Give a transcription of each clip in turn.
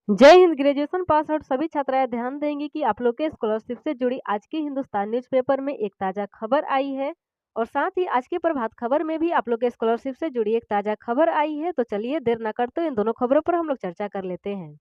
जय Hind. Graduation pass out सभी छात्राएं ध्यान देंगी कि आप लोग के स्कॉलरशिप से जुड़ी आज की हिंदुस्तान न्यूज़पेपर में एक ताजा खबर आई है और साथ ही आज की प्रभात खबर में भी आप लोग के स्कॉलरशिप से जुड़ी एक ताजा खबर आई है। तो चलिए देर न करते हुए इन दोनों खबरों पर हम लोग चर्चा कर लेते हैं।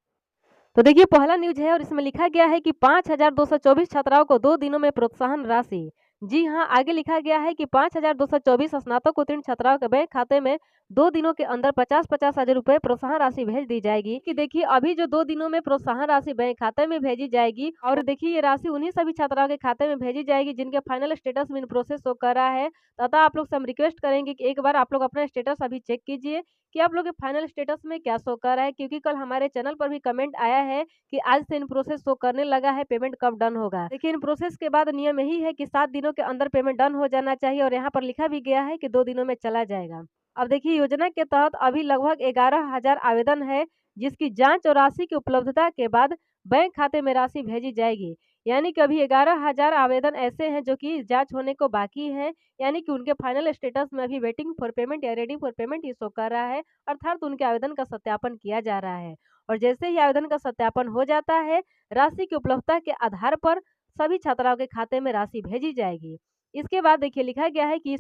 तो देखिए पहला न्यूज है और इसमें लिखा गया है कि 5,224 छात्राओं को 2 दिनों में प्रोत्साहन राशि। जी हां, आगे लिखा गया है कि 5,224 स्नातक उत्तीर्ण छात्राओं के बैंक खाते में 2 दिनों के अंदर 50-50 हजार रुपए प्रोत्साहन राशि भेज दी जाएगी। कि देखिए अभी जो 2 दिनों में प्रोत्साहन राशि बैंक खाते में भेजी जाएगी और देखिए ये राशि उन्हीं सभी छात्राओं के खाते में भेजी जाएगी जिनके फाइनल स्टेटस में इन प्रोसेस शो कर रहा है। तथा आप लोग से हम रिक्वेस्ट करेंगे कि एक बार आप लोग अपना स्टेटस अभी चेक कीजिए कि आप लोग के फाइनल स्टेटस में क्या शो कर रहा है, क्योंकि कल हमारे चैनल पर भी कमेंट आया है कि आज से इन प्रोसेस शो करने लगा है, पेमेंट कब डन होगा। देखिए इन प्रोसेस के बाद नियम यही है कि 7 दिनों के अंदर पेमेंट डन हो जाना चाहिए और यहाँ पर लिखा भी गया है कि 2 दिनों में चला जाएगा। अब देखिए योजना के तहत अभी लगभग 11,000 आवेदन है जिसकी जांच और राशि की उपलब्धता के बाद बैंक खाते में राशि भेजी जाएगी। यानी कि अभी 11,000 आवेदन ऐसे हैं जो कि जांच होने को बाकी है, यानी कि उनके फाइनल स्टेटस में अभी वेटिंग फॉर पेमेंट या ready for payment he show कर रहा है, अर्थात उनके आवेदन का सत्यापन किया जा रहा है। और जैसे ही आवेदन का सत्यापन हो जाता है, राशि की उपलब्धता के आधार पर सभी छात्राओं के खाते में राशि भेजी जाएगी। इसके बाद देखिए लिखा गया है कि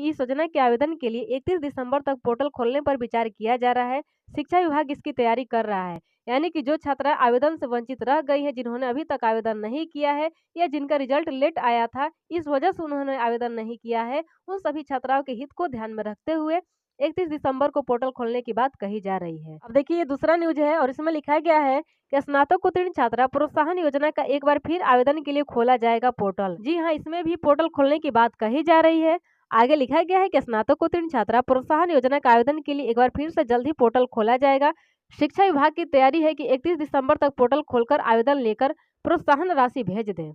इस योजना के आवेदन के लिए 31 दिसंबर तक पोर्टल खोलने पर विचार किया जा रहा है। शिक्षा विभाग इसकी तैयारी कर रहा है। यानी कि जो छात्रा आवेदन से वंचित रह गई है, जिन्होंने अभी तक आवेदन नहीं किया है या जिनका रिजल्ट लेट आया था, इस वजह से उन्होंने आवेदन नहीं किया है, उन सभी छात्राओं के हित को ध्यान में रखते हुए 31 दिसंबर को पोर्टल खोलने की बात कही जा रही है। अब देखिए ये दूसरा न्यूज है और इसमें लिखा गया है कि स्नातक उत्तीर्ण छात्रा प्रोत्साहन योजना का एक बार फिर आवेदन के लिए खोला जाएगा पोर्टल। जी हाँ, इसमें भी पोर्टल खोलने की बात कही जा रही है। आगे लिखा गया है कि स्नातक उत्तीर्ण छात्रा प्रोत्साहन योजना का आवेदन के लिए एक बार फिर से जल्द ही पोर्टल खोला जाएगा। शिक्षा विभाग की तैयारी है कि 31 दिसंबर तक पोर्टल खोलकर आवेदन लेकर प्रोत्साहन राशि भेज दें।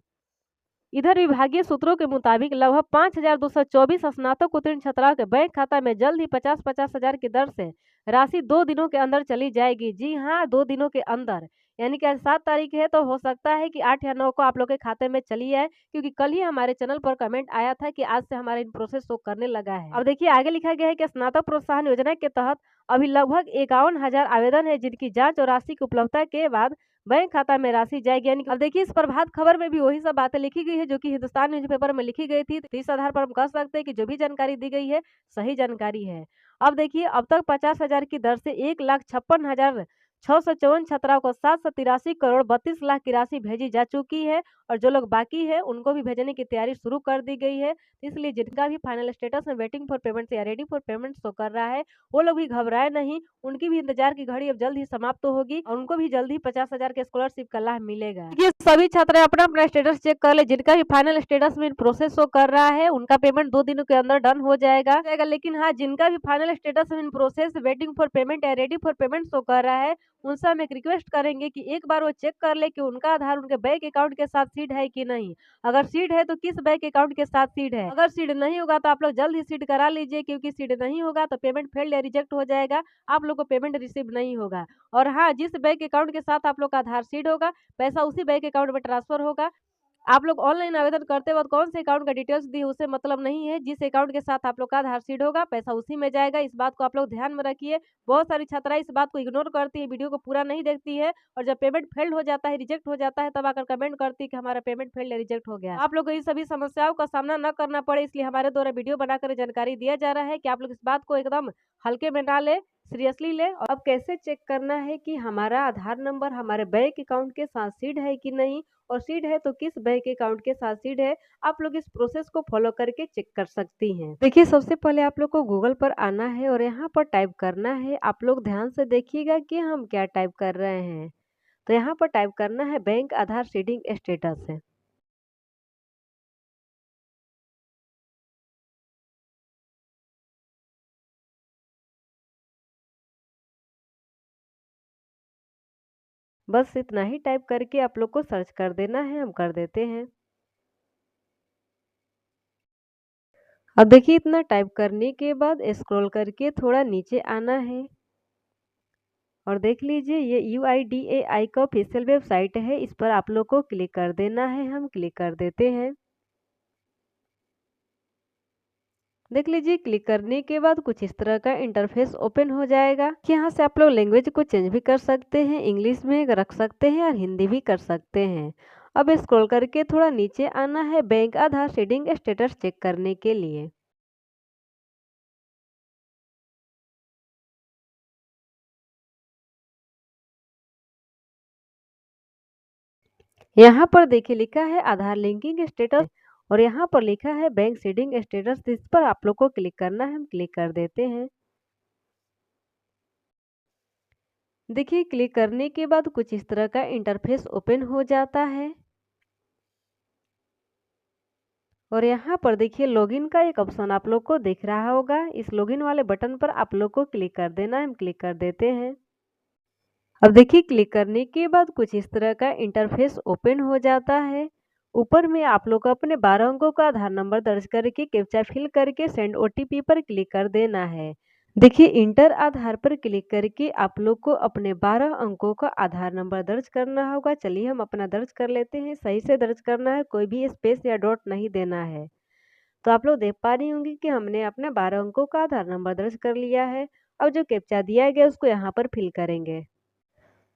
इधर विभागीय सूत्रों के मुताबिक लगभग 5,224 स्नातक उत्तीर्ण छात्राओं के बैंक खाता में जल्द ही 50-50 हजार की दर से राशि 2 दिनों के अंदर चली जाएगी। जी हाँ, 2 दिनों के अंदर, यानी कि आज 7 तारीख है तो हो सकता है कि 8 या 9 को आप लोग के खाते में चली आए, क्योंकि कल ही हमारे चैनल पर कमेंट आया था कि आज से हमारा इन प्रोसेस शो करने लगा है। अब देखिए आगे लिखा गया है कि स्नातक प्रोत्साहन योजना के तहत अभी लगभग 51,000 आवेदन है जिनकी जांच और राशि की उपलब्धता के बाद बैंक खाता में राशि जाएगी। यानी अब देखिए इस प्रभात खबर में भी वही सब बातें लिखी गई है जो कि हिंदुस्तान न्यूज़पेपर में लिखी गई थी। तो इस आधार पर हम कह सकते हैं कि जो भी जानकारी दी गई है सही जानकारी है। अब देखिए अब तक 50,000 की दर से 1,56,654 छात्राओं को 783,32,00,000 की राशि भेजी जा चुकी है और जो लोग बाकी है उनको भी भेजने की तैयारी शुरू कर दी गई है। इसलिए जिनका भी फाइनल स्टेटस में वेटिंग फॉर पेमेंट या रेडी फॉर पेमेंट शो कर रहा है, वो लोग भी घबराए नहीं। उनकी भी इंतजार की घड़ी अब जल्द ही समाप्त होगी और उनको भी जल्द ही 50,000 के स्कॉलरशिप का लाभ मिलेगा। ये सभी छात्र अपना अपना स्टेटस चेक कर ले, जिनका भी फाइनल स्टेटस में प्रोसेस शो कर रहा है उनका पेमेंट 2 दिनों के अंदर डन हो जाएगा। लेकिन हाँ, जिनका भी फाइनल स्टेटस में प्रोसेस वेटिंग फॉर पेमेंट या रेडी फॉर पेमेंट शो कर रहा है, उनसे हम एक रिक्वेस्ट करेंगे कि एक बार वो चेक कर ले कि उनका आधार उनके बैंक अकाउंट के साथ सीड है कि नहीं। अगर सीड है तो किस बैंक अकाउंट के साथ सीड है। अगर सीड नहीं होगा तो आप लोग जल्द ही सीड करा लीजिए, क्योंकि सीड नहीं होगा तो पेमेंट फेल्ड या रिजेक्ट हो जाएगा, आप लोग को पेमेंट रिसीव नहीं होगा। और हाँ, जिस बैंक अकाउंट के साथ आप लोग का आधार सीड होगा, पैसा उसी बैंक अकाउंट में ट्रांसफर होगा। आप लोग ऑनलाइन आवेदन करते वक्त कौन से अकाउंट का डिटेल्स दी है उससे मतलब नहीं है। जिस अकाउंट के साथ आप लोग का आधार सीड होगा, पैसा उसी में जाएगा। इस बात को आप लोग ध्यान में रखिए। बहुत सारी छात्राएं इस बात को इग्नोर करती है, वीडियो को पूरा नहीं देखती है और जब पेमेंट फेल्ड हो जाता है, रिजेक्ट हो जाता है, तब आकर कमेंट करती है कि हमारा पेमेंट फेल्ड या रिजेक्ट हो गया। आप लोग को इन सभी समस्याओं का सामना न करना पड़े, इसलिए हमारे द्वारा वीडियो बनाकर जानकारी दिया जा रहा है कि आप लोग इस बात को एकदम हल्के में ना ले, सीरियसली ले। और अब कैसे चेक करना है कि हमारा आधार नंबर हमारे बैंक अकाउंट के साथ सीड है कि नहीं, और सीड है तो किस बैंक अकाउंट के साथ सीड है, आप लोग इस प्रोसेस को फॉलो करके चेक कर सकती हैं। देखिए सबसे पहले आप लोग को गूगल पर आना है और यहाँ पर टाइप करना है। आप लोग ध्यान से देखिएगा कि हम क्या टाइप कर रहे हैं। तो यहाँ पर टाइप करना है बैंक आधार सीडिंग स्टेटस है। बस इतना ही टाइप करके आप लोग को सर्च कर देना है। हम कर देते हैं। अब देखिए इतना टाइप करने के बाद स्क्रॉल करके थोड़ा नीचे आना है और देख लीजिए ये UIDAI का ऑफिशियल वेबसाइट है। इस पर आप लोग को क्लिक कर देना है। हम क्लिक कर देते हैं। देख लीजिए, क्लिक करने के बाद कुछ इस तरह का इंटरफेस ओपन हो जाएगा। यहाँ से आप लोग लैंग्वेज को चेंज भी कर सकते हैं, इंग्लिश में रख सकते हैं और हिंदी भी कर सकते हैं। अब स्क्रॉल करके थोड़ा नीचे आना है बैंक आधार सीडिंग स्टेटस चेक करने के लिए। यहाँ पर देखिए लिखा है आधार लिंकिंग स्टेटस और यहाँ पर लिखा है बैंक सीडिंग स्टेटस। इस पर आप लोग को क्लिक करना है, हम क्लिक कर देते हैं। देखिए, क्लिक करने के बाद कुछ इस तरह का इंटरफेस ओपन हो जाता है और यहाँ पर देखिए लॉगिन का एक ऑप्शन आप लोग को दिख रहा होगा। इस लॉगिन वाले बटन पर आप लोग को क्लिक कर देना है, हम क्लिक कर देते हैं। अब देखिए, क्लिक करने के बाद कुछ इस तरह का इंटरफेस ओपन हो जाता है। ऊपर में आप लोग को अपने 12 अंकों का आधार नंबर दर्ज करके कैप्चा फिल करके सेंड ओटीपी पर क्लिक कर देना है। देखिए, इंटर आधार पर क्लिक करके आप लोग को अपने 12 अंकों का आधार नंबर दर्ज करना होगा। चलिए हम अपना दर्ज कर लेते हैं। सही से दर्ज करना है, कोई भी स्पेस या डॉट नहीं देना है। तो आप लोग देख पा रही होंगी कि हमने अपने 12 अंकों का आधार नंबर दर्ज कर लिया है। अब जो कैप्चा दिया गया उसको यहाँ पर फिल करेंगे।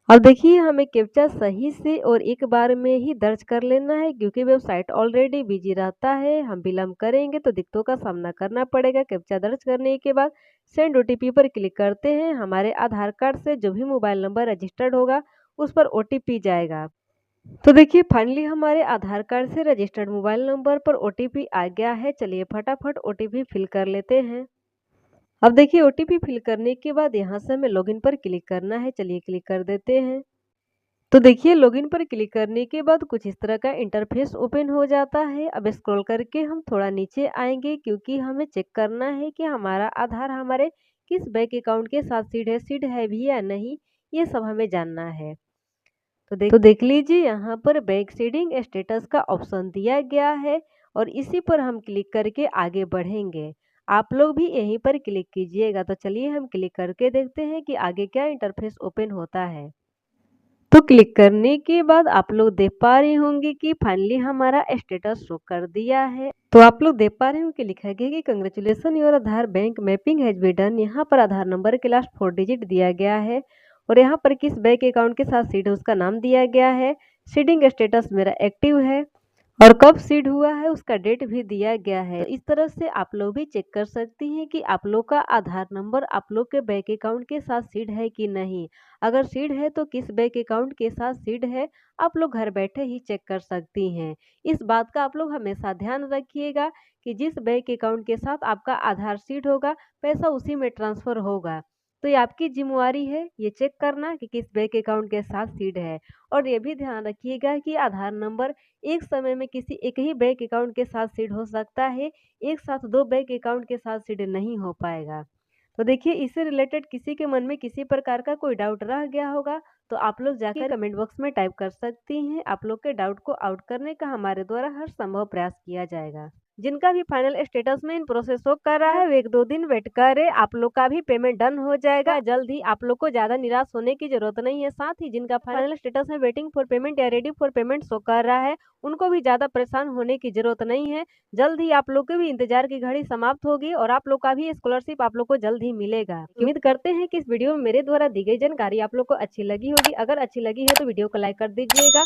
अब देखिए, हमें कैप्चा सही से और एक बार में ही दर्ज कर लेना है क्योंकि वेबसाइट ऑलरेडी बिजी रहता है। हम विलम्ब करेंगे तो दिक्कतों का सामना करना पड़ेगा। कैप्चा दर्ज करने के बाद सेंड ओटीपी पर क्लिक करते हैं। हमारे आधार कार्ड से जो भी मोबाइल नंबर रजिस्टर्ड होगा उस पर ओटीपी जाएगा। तो देखिए, फाइनली हमारे आधार कार्ड से रजिस्टर्ड मोबाइल नंबर पर ओटीपी आ गया है। चलिए फटाफट ओटीपी फिल कर लेते हैं। अब देखिए, ओटीपी फिल करने के बाद यहाँ से हमें लॉगिन पर क्लिक करना है। चलिए क्लिक कर देते हैं। तो देखिए, लॉगिन पर क्लिक करने के बाद कुछ इस तरह का इंटरफेस ओपन हो जाता है। अब स्क्रॉल करके हम थोड़ा नीचे आएंगे क्योंकि हमें चेक करना है कि हमारा आधार हमारे किस बैंक अकाउंट के साथ सीड है भी या नहीं, ये सब हमें जानना है। तो देख लीजिए, यहाँ पर बैंक सीडिंग स्टेटस का ऑप्शन दिया गया है और इसी पर हम क्लिक करके आगे बढ़ेंगे। आप लोग भी यहीं पर क्लिक कीजिएगा। तो चलिए हम क्लिक करके देखते हैं कि आगे क्या इंटरफेस ओपन होता है। तो क्लिक करने के बाद आप लोग देख पा रही होंगी कि फाइनली हमारा स्टेटस शो कर दिया है। तो आप लोग देख पा रहे हो कि लिखा गया कि congratulation your Aadhaar bank mapping has been done. यहाँ पर आधार नंबर के लास्ट 4 डिजिट दिया गया है और यहाँ पर किस बैंक अकाउंट के साथ सीड है उसका नाम दिया गया है। सीडिंग स्टेटस मेरा एक्टिव है और कब सीड हुआ है उसका डेट भी दिया गया है। इस तरह से आप लोग भी चेक कर सकती हैं कि आप लोग का आधार नंबर आप लोग के बैंक अकाउंट के साथ सीड है कि नहीं। अगर सीड है तो किस बैंक अकाउंट के साथ सीड है, आप लोग घर बैठे ही चेक कर सकती हैं। इस बात का आप लोग हमेशा ध्यान रखिएगा कि जिस बैंक अकाउंट के साथ आपका आधार सीड होगा पैसा उसी में ट्रांसफर होगा। तो ये आपकी जिम्मेवारी है ये चेक करना कि किस बैंक अकाउंट के साथ सीड है। और ये भी ध्यान रखिएगा कि आधार नंबर एक समय में किसी एक ही बैंक अकाउंट के साथ सीड हो सकता है, एक साथ 2 बैंक अकाउंट के साथ सीड नहीं हो पाएगा। तो देखिए, इससे रिलेटेड किसी के मन में किसी प्रकार का कोई डाउट रह गया होगा तो आप लोग जाकर कमेंट बॉक्स में टाइप कर सकती हैं। आप लोग के डाउट को आउट करने का हमारे द्वारा हर संभव प्रयास किया जाएगा। जिनका भी फाइनल स्टेटस में इन प्रोसेस शो कर रहा है वो 1-2 दिन वेट करे, आप लोग का भी पेमेंट डन हो जाएगा जल्द ही। आप लोग को ज्यादा निराश होने की जरूरत नहीं है। साथ ही जिनका फाइनल स्टेटस में वेटिंग फॉर पेमेंट या रेडी फॉर पेमेंट शो कर रहा है उनको भी ज्यादा परेशान होने की जरूरत नहीं है। जल्द ही आप लोग के भी इंतजार की घड़ी समाप्त होगी और आप लोग का भी स्कॉलरशिप आप लोग को जल्द ही मिलेगा। उम्मीद करते हैं कि इस वीडियो में मेरे द्वारा दी गई जानकारी आप लोग को अच्छी लगी होगी। अगर अच्छी लगी है तो वीडियो को लाइक कर दीजिएगा।